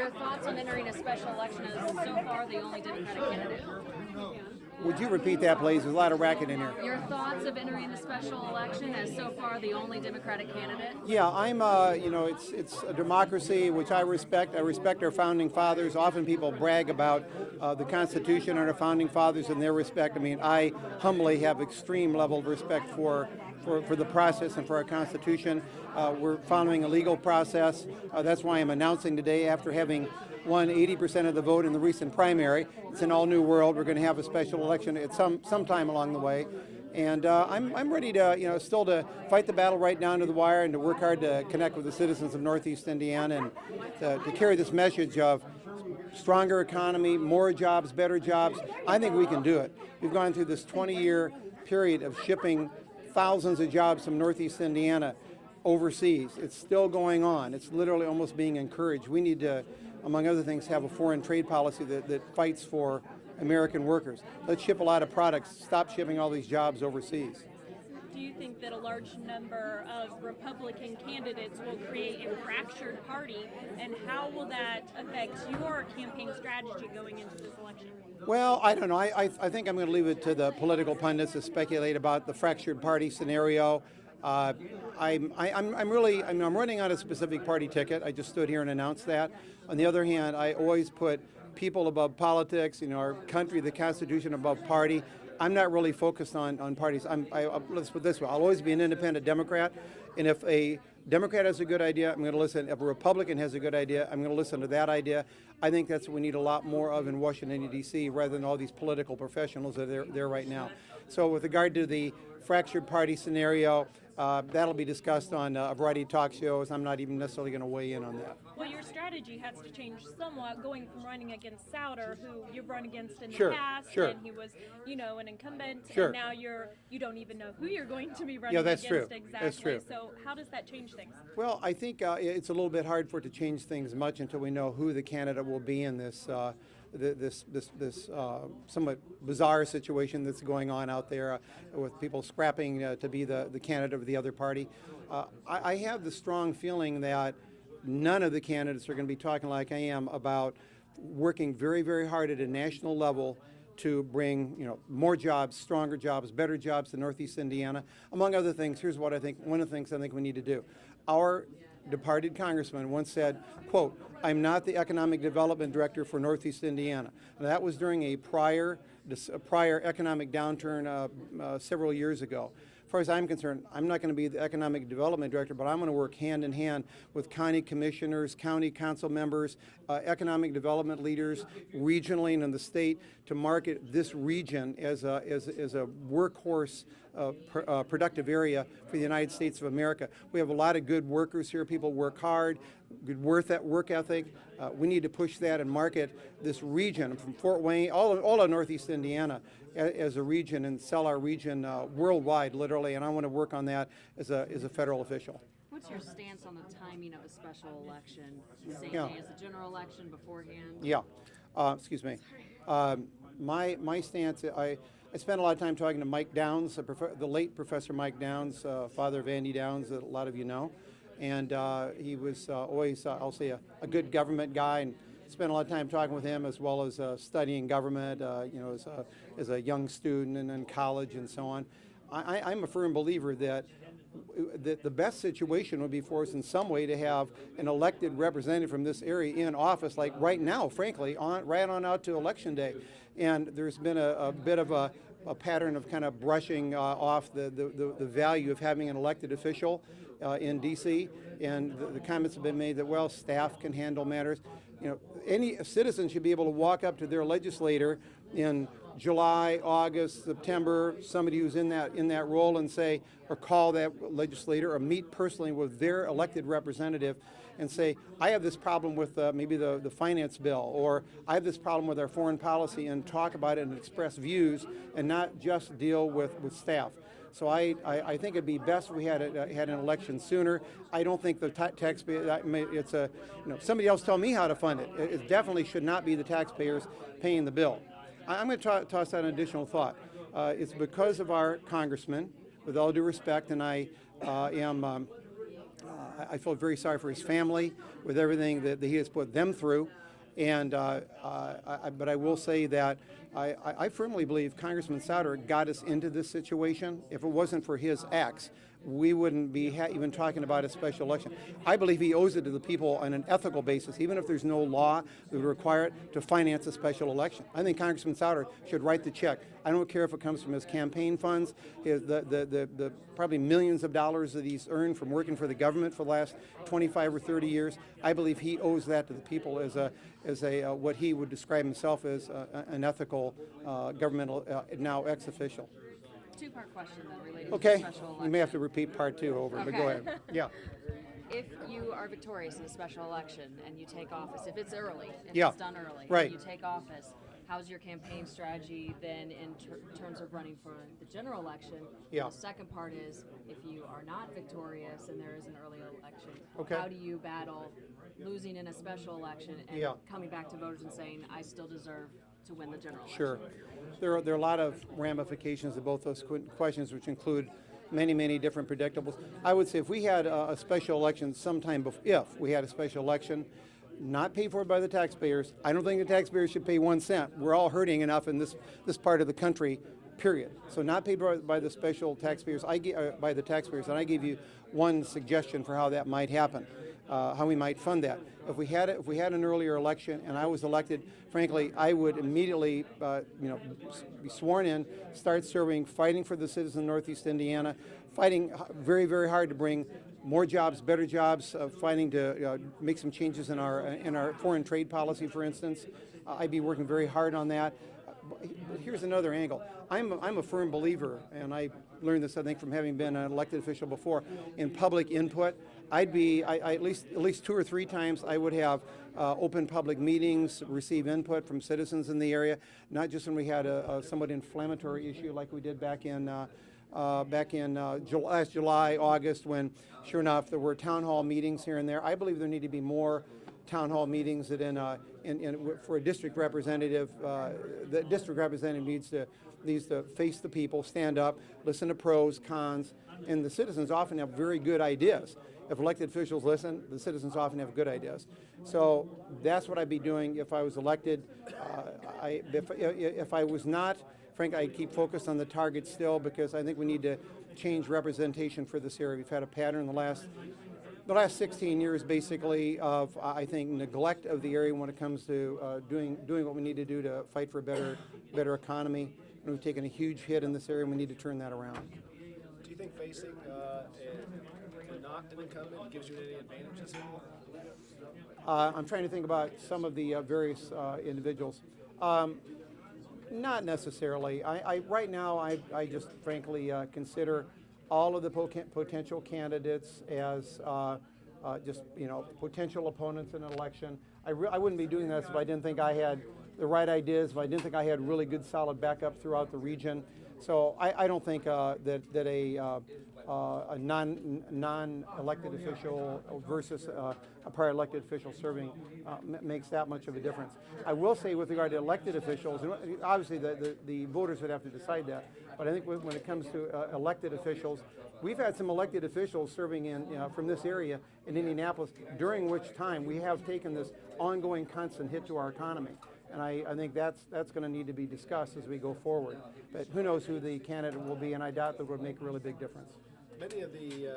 your thoughts on entering a special election as so far the only Democratic candidate? Would you repeat that, please? There's a lot of racket in here. Your thoughts of entering the special election as so far the only Democratic candidate? Yeah, it's a democracy which I respect. I respect our founding fathers. Often people brag about the Constitution and our founding fathers and their respect. I mean, I humbly have extreme level of respect for the process and for our Constitution. We're following a legal process. That's why I'm announcing today, after having won 80% of the vote in the recent primary, it's an all-new world. We're going to have a special election at some time along the way. And I'm ready to, still to fight the battle right down to the wire and to work hard to connect with the citizens of Northeast Indiana and to carry this message of stronger economy, more jobs, better jobs. I think we can do it. We've gone through this 20-year period of shipping thousands of jobs from Northeast Indiana overseas. It's still going on. It's literally almost being encouraged. We need to, among other things, have a foreign trade policy that fights for American workers. Let's ship a lot of products, stop shipping all these jobs overseas. Do you think that a large number of Republican candidates will create a fractured party, and how will that affect your campaign strategy going into this election? Well, I don't know. I think I'm going to leave it to the political pundits to speculate about the fractured party scenario. I'm running on a specific party ticket. I just stood here and announced that. On the other hand, I always put people above politics, our country, the Constitution above party. I'm not really focused on parties. Let's put it this way. I'll always be an independent Democrat, and if a Democrat has a good idea, I'm going to listen. If a Republican has a good idea, I'm going to listen to that idea. I think that's what we need a lot more of in Washington, D.C., rather than all these political professionals that are there right now. So with regard to the fractured party scenario, that'll be discussed on a variety of talk shows. I'm not even necessarily going to weigh in on that. Well, your strategy has to change somewhat, going from running against Souter, who you've run against in the Sure, past, sure. and he was, an incumbent, Sure. and now you don't even know who you're going to be running Yeah, that's against true. exactly. That's true. So how does that change things? Well, I think it's a little bit hard for it to change things much until we know who the candidate will be in this this somewhat bizarre situation that's going on out there with people scrapping to be the candidate of the other party. I have the strong feeling that none of the candidates are going to be talking like I am about working very, very hard at a national level to bring, more jobs, stronger jobs, better jobs to Northeast Indiana. Among other things, here's what I think, one of the things I think we need to do. Our departed congressman once said, quote, "I'm not the economic development director for Northeast Indiana." And that was during a prior economic downturn several years ago. As far as I'm concerned, I'm not going to be the economic development director, but I'm going to work hand in hand with county commissioners, county council members, economic development leaders, regionally and in the state, to market this region as a workhorse productive area for the United States of America. We have a lot of good workers here. People work hard, good work ethic. We need to push that and market this region from Fort Wayne, all of Northeast Indiana, as a region, and sell our region worldwide, literally. And I want to work on that as a federal official. What's your stance on the timing of a special election? Same Yeah. day as the general election, beforehand? Yeah. Excuse me. My stance, I spent a lot of time talking to Mike Downs, the late Professor Mike Downs, father of Andy Downs, that a lot of you know. And he was always, I'll say, a good government guy, and spent a lot of time talking with him, as well as studying government, as a young student and in college and so on. I'm a firm believer that the best situation would be for us in some way to have an elected representative from this area in office, like right now, frankly, right on out to Election Day. And there's been a bit of a pattern of kind of brushing off the value of having an elected official in D.C. And the comments have been made that, well, staff can handle matters. Any citizen should be able to walk up to their legislator in July, August, September, somebody who's in that role, and say, or call that legislator or meet personally with their elected representative and say, I have this problem with maybe the finance bill, or I have this problem with our foreign policy, and talk about it and express views and not just deal with staff. So I think it'd be best if we had an election sooner. I don't think the taxpayer, it's somebody else tell me how to fund it. It definitely should not be the taxpayers paying the bill. I'm going to toss out an additional thought. It's because of our congressman, with all due respect, and I I feel very sorry for his family with everything that he has put them through. And but I will say that I firmly believe Congressman Souder got us into this situation. If it wasn't for his acts, we wouldn't be even talking about a special election. I believe he owes it to the people on an ethical basis, even if there's no law that would require it, to finance a special election. I think Congressman Souder should write the check. I don't care if it comes from his campaign funds, the probably millions of dollars that he's earned from working for the government for the last 25 or 30 years. I believe he owes that to the people as a what he would describe himself as an ethical governmental now ex-official. Two-part question then related Okay, to the special election. you may have to repeat part 2 over, but go Okay. ahead. Yeah. If you are victorious in a special election and you take office, if it's early, if Yeah. it's done early, Right. and you take office, how's your campaign strategy then in terms of running for the general election? Yeah. The second part is, if you are not victorious and there is an early election, Okay. how do you battle losing in a special election and Yeah. coming back to voters and saying, I still deserve to win the general election? Sure. There are a lot of ramifications of both those questions, which include many different predictables. I would say if we had a special election sometime before, if we had a special election, not paid for by the taxpayers, I don't think the taxpayers should pay 1 cent. We're all hurting enough in this part of the country, period. So not paid by the special taxpayers, by the taxpayers, and I gave you one suggestion for how that might happen. How we might fund that. If we had an earlier election and I was elected, frankly, I would immediately, be sworn in, start serving, fighting for the citizens of Northeast Indiana, fighting very hard to bring more jobs, better jobs, fighting to make some changes in our foreign trade policy, for instance. I'd be working very hard on that. But here's another angle. I'm a firm believer, and I learned this, I think, from having been an elected official before, in public input. At least 2 or 3 times I would have open public meetings, receive input from citizens in the area, not just when we had a somewhat inflammatory issue like we did back in last July, August, when, sure enough, there were town hall meetings here and there. I believe there need to be more town hall meetings that for a district representative, the district representative needs to face the people, stand up, listen to pros, cons, and the citizens often have very good ideas. If elected officials listen, the citizens often have good ideas. So that's what I'd be doing if I was elected. If I was not, frankly, I'd keep focused on the target still, because I think we need to change representation for this area. We've had a pattern the last 16 years, basically, of, I think, neglect of the area when it comes to doing what we need to do to fight for a better economy. And we've taken a huge hit in this area, and we need to turn that around. Do you think facing not an incumbent gives you any advantages? I'm trying to think about some of the various individuals. Not necessarily. Right now, I just frankly consider all of the potential candidates as just potential opponents in an election. I wouldn't be doing this if I didn't think I had the right ideas, if I didn't think I had really good solid backup throughout the region. So I don't think that a non-elected official versus a prior elected official serving makes that much of a difference. I will say, with regard to elected officials, obviously the voters would have to decide that, but I think when it comes to elected officials, we've had some elected officials serving from this area in Indianapolis, during which time we have taken this ongoing constant hit to our economy. And I think that's going to need to be discussed as we go forward. But who knows who the candidate will be, and I doubt that would make a really big difference. Many of the